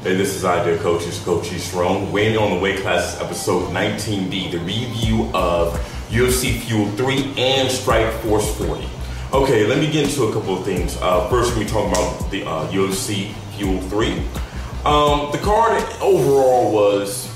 Hey, this is Idea Coaches, Coach Eastron, weighing on the weight classes episode 19B, the review of UFC Fuel 3 and StrikeForce 40. Okay, let me get into a couple of things. First, we're talking about the UFC Fuel 3. The card overall was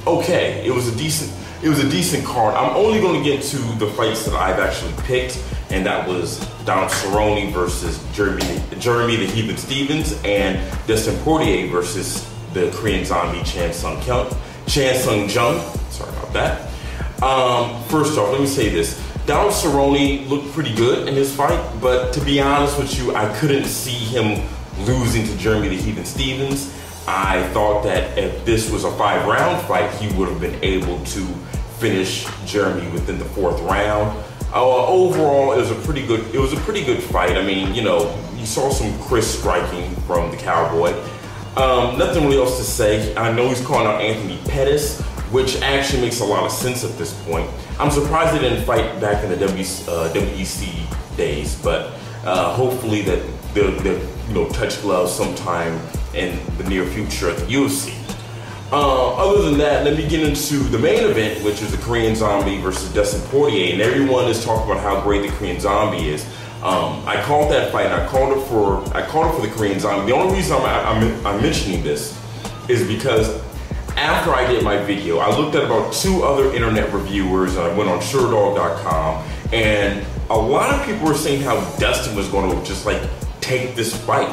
okay. It was a decent card. I'm only going to get to the fights that I've actually picked, and that was Donald Cerrone versus Jeremy the Heathen Stevens, and Dustin Poirier versus the Korean Zombie Chan Sung Jung. Sorry about that. First off, let me say this. Donald Cerrone looked pretty good in his fight, but to be honest with you, I couldn't see him losing to Jeremy the Heathen Stevens. I thought that if this was a 5-round fight, he would have been able to finish Jeremy within the 4th round. Overall, it was a pretty good fight. I mean, you know, you saw some crisp striking from the Cowboy. Nothing really else to say. I know he's calling out Anthony Pettis, which actually makes a lot of sense at this point. I'm surprised they didn't fight back in the WEC days, but hopefully that they'll touch gloves sometime in the near future at the UFC. Other than that, let me get into the main event, which is the Korean Zombie versus Dustin Poirier, and everyone is talking about how great the Korean Zombie is. I called that fight, and I called it for the Korean Zombie. The only reason I'm mentioning this is because after I did my video, I looked at about 2 other internet reviewers, and I went on SureDog.com, and a lot of people were saying how Dustin was going to just like take this fight.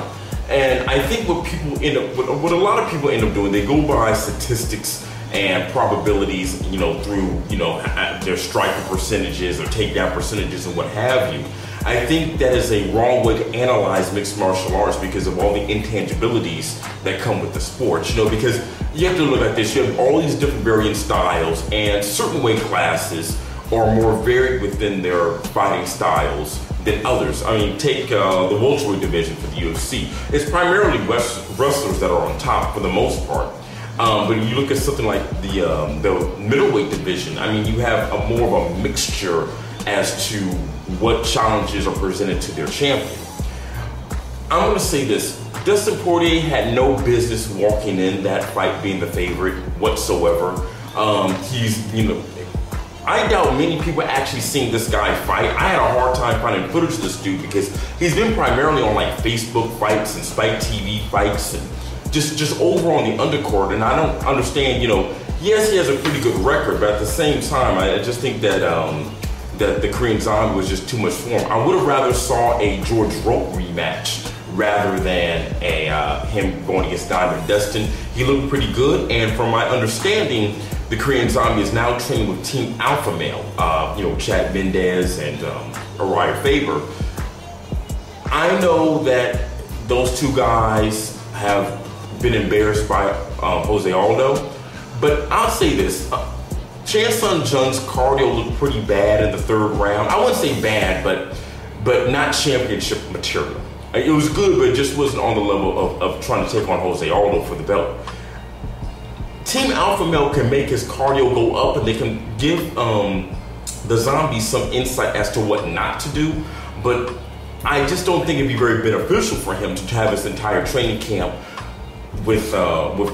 And I think what a lot of people end up doing, they go by statistics and probabilities, you know, through, you know, their striking percentages or takedown percentages and what have you. I think that is a wrong way to analyze mixed martial arts because of all the intangibilities that come with the sport. You know, because you have to look at this, you have all these different varying styles, and certain weight classes are more varied within their fighting styles than others. I mean, take the welterweight division for the UFC. It's primarily wrestlers that are on top for the most part. But you look at something like the middleweight division, I mean, you have more of a mixture as to what challenges are presented to their champion. I'm gonna say this, Dustin Poirier had no business walking in that fight being the favorite whatsoever. I doubt many people actually seen this guy fight. I had a hard time finding footage of this dude because he's been primarily on like Facebook fights and Spike TV fights and just over on the undercard. And I don't understand, you know, yes, he has a pretty good record, but at the same time, I just think that that the Korean Zombie was just too much for him. I would have rather saw a George Rope rematch rather than him going against Diamond Dustin. He looked pretty good, and from my understanding, the Korean Zombie is now training with Team Alpha Male, you know, Chad Mendez and Uriah Faber. I know that those 2 guys have been embarrassed by Jose Aldo, but I'll say this, Chan Sung Jung's cardio looked pretty bad in the 3rd round. I wouldn't say bad, but not championship material. It was good, but it just wasn't on the level of trying to take on Jose Aldo for the belt. Team Alpha Male can make his cardio go up, and they can give the Zombie some insight as to what not to do, but I just don't think it'd be very beneficial for him to have his entire training camp with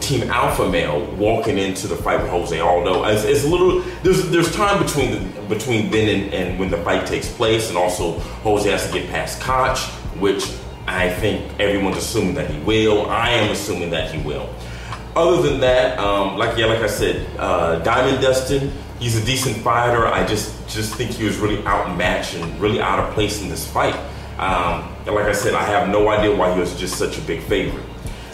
Team Alpha Male walking into the fight with Jose Aldo. It's a little, there's time between then and when the fight takes place, and also Jose has to get past Koch, which I think everyone's assuming that he will. I am assuming that he will. Other than that, like I said, Diamond Dustin, he's a decent fighter. I just think he was really outmatched and really out of place in this fight. And like I said, I have no idea why he was just such a big favorite.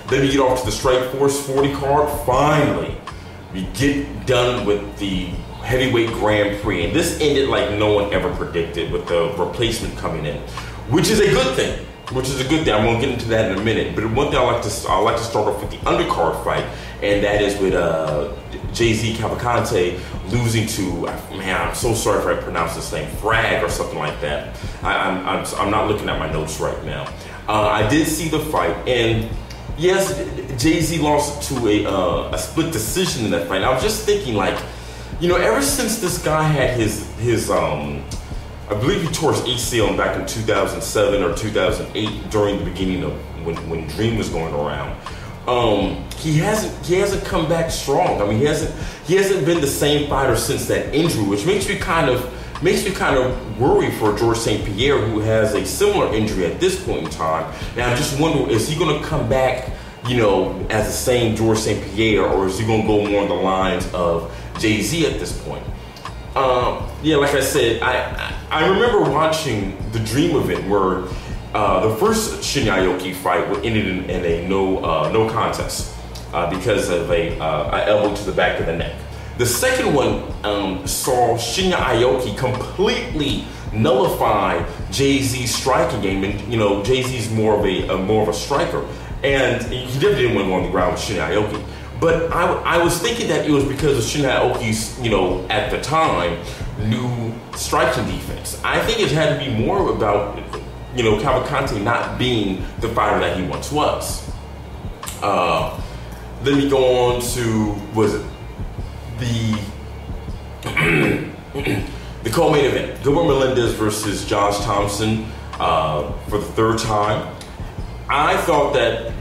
Then we get off to the StrikeForce 40 card. Finally, we get done with the heavyweight Grand Prix, and this ended like no one ever predicted, with the replacement coming in, which is a good thing. I'm gonna get into that in a minute. But one thing I like to start off with the undercard fight, and that is with Jay-Z Cavalcante losing to, man, I'm so sorry if I pronounce his name, Frag or something like that. I'm not looking at my notes right now. I did see the fight, and yes, Jay-Z lost to a split decision in that fight. And I was just thinking, like, you know, ever since this guy had his I believe he tore his ACL back in 2007 or 2008 during the beginning of when Dream was going around. he hasn't come back strong. I mean, he hasn't been the same fighter since that injury, which makes me kind of worry for George St. Pierre, who has a similar injury at this point in time. And I just wonder, is he going to come back, you know, as the same George St. Pierre, or is he going to go more on the lines of Jay-Z at this point? Yeah, like I said, I remember watching the Dream event where the first Shinya Aoki fight ended in a no contest because of a elbow to the back of the neck. The second one saw Shinya Aoki completely nullify Jay-Z's striking game, and you know Jay-Z's more of a striker, and he definitely didn't want to go on the ground with Shinya Aoki. But I was thinking that it was because of Shinya Aoki's, you know, at the time, new striking defense. I think it had to be more about, you know, Cavalcante not being the fighter that he once was. Then we go on to, was it the co-main event, Gilbert Melendez versus Josh Thompson for the third time. I thought that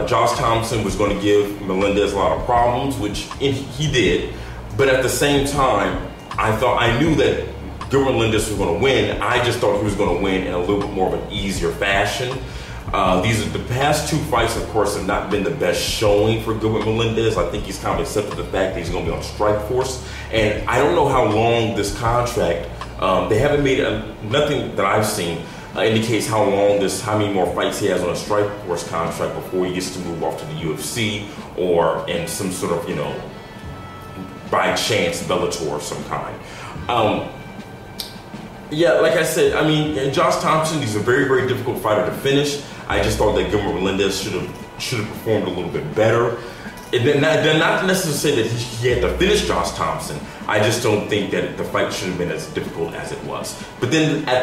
Josh Thompson was going to give Melendez a lot of problems, which he did. But at the same time, I knew that Gilbert Melendez was going to win. I just thought he was going to win in a little bit more of an easier fashion. The past two fights, of course, have not been the best showing for Gilbert Melendez. I think he's kind of accepted the fact that he's going to be on StrikeForce. And I don't know how long this contract, they haven't made nothing that I've seen indicates how many more fights he has on a StrikeForce contract before he gets to move off to the UFC or in some sort of, you know, by chance Bellator of some kind. Yeah, like I said, I mean, Josh Thompson, he's a very, very difficult fighter to finish. I just thought that Gilbert Melendez should have performed a little bit better. And then not necessarily that he had to finish Josh Thompson. I just don't think that the fight should have been as difficult as it was. But then about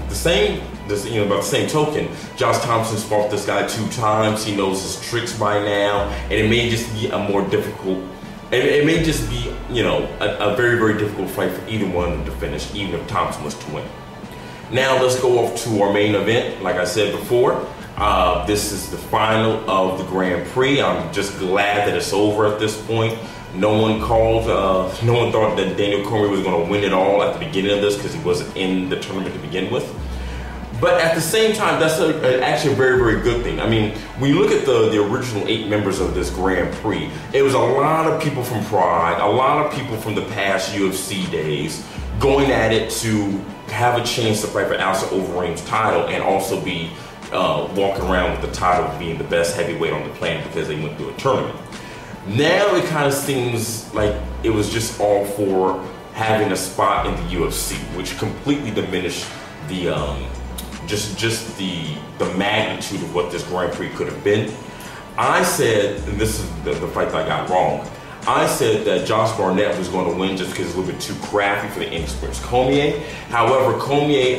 the same token, Josh Thompson's fought this guy 2 times. He knows his tricks by now, and it may just be a more difficult. It may just be, you know, a very, very difficult fight for either one to finish, even if Thompson was to win. Now let's go off to our main event. Like I said before, this is the final of the Grand Prix. I'm just glad that it's over at this point. No one thought that Daniel Cormier was going to win it all at the beginning of this because he wasn't in the tournament to begin with. But at the same time, that's actually a very, very good thing. I mean, when you look at the original 8 members of this Grand Prix, it was a lot of people from Pride, a lot of people from the past UFC days going at it to have a chance to fight for Alistair Overeem's title and also be walking around with the title of being the best heavyweight on the planet because they went through a tournament. Now it kind of seems like it was just all for having a spot in the UFC, which completely diminished the just the magnitude of what this Grand Prix could have been. I said, and this is the fight that I got wrong, I said that Josh Barnett was going to win just because it's a little bit too crafty for the inexperienced Cormier. However, Cormier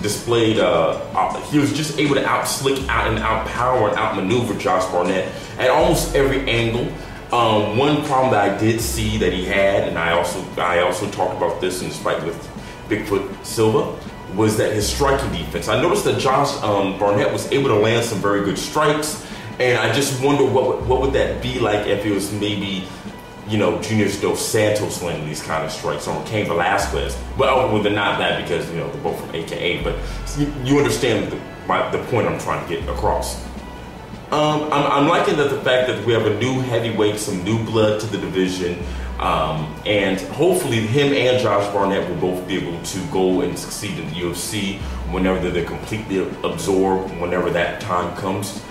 displayed, he was just able to out-slick, out-power, and out-maneuver Josh Barnett at almost every angle. One problem that I did see that he had, and I also talked about this in his fight with Bigfoot Silva, was that his striking defense. I noticed that Josh Barnett was able to land some very good strikes, and I just wonder what would that be like if it was maybe, you know, Junior Dos Santos landing these kind of strikes on Cain Velasquez. Well, they're not that because, you know, they're both from AKA, but you understand the point I'm trying to get across. I'm liking the fact that we have a new heavyweight, some new blood to the division, and hopefully him and Josh Barnett will both be able to go and succeed in the UFC whenever they're completely absorbed, whenever that time comes.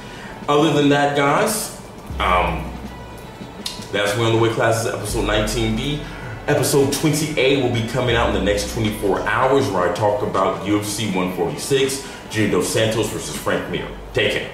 Other than that, guys, that's We're on the Weight Classes, episode 19B. Episode 20A will be coming out in the next 24 hours where I talk about UFC 146, Junior Dos Santos versus Frank Mir. Take care.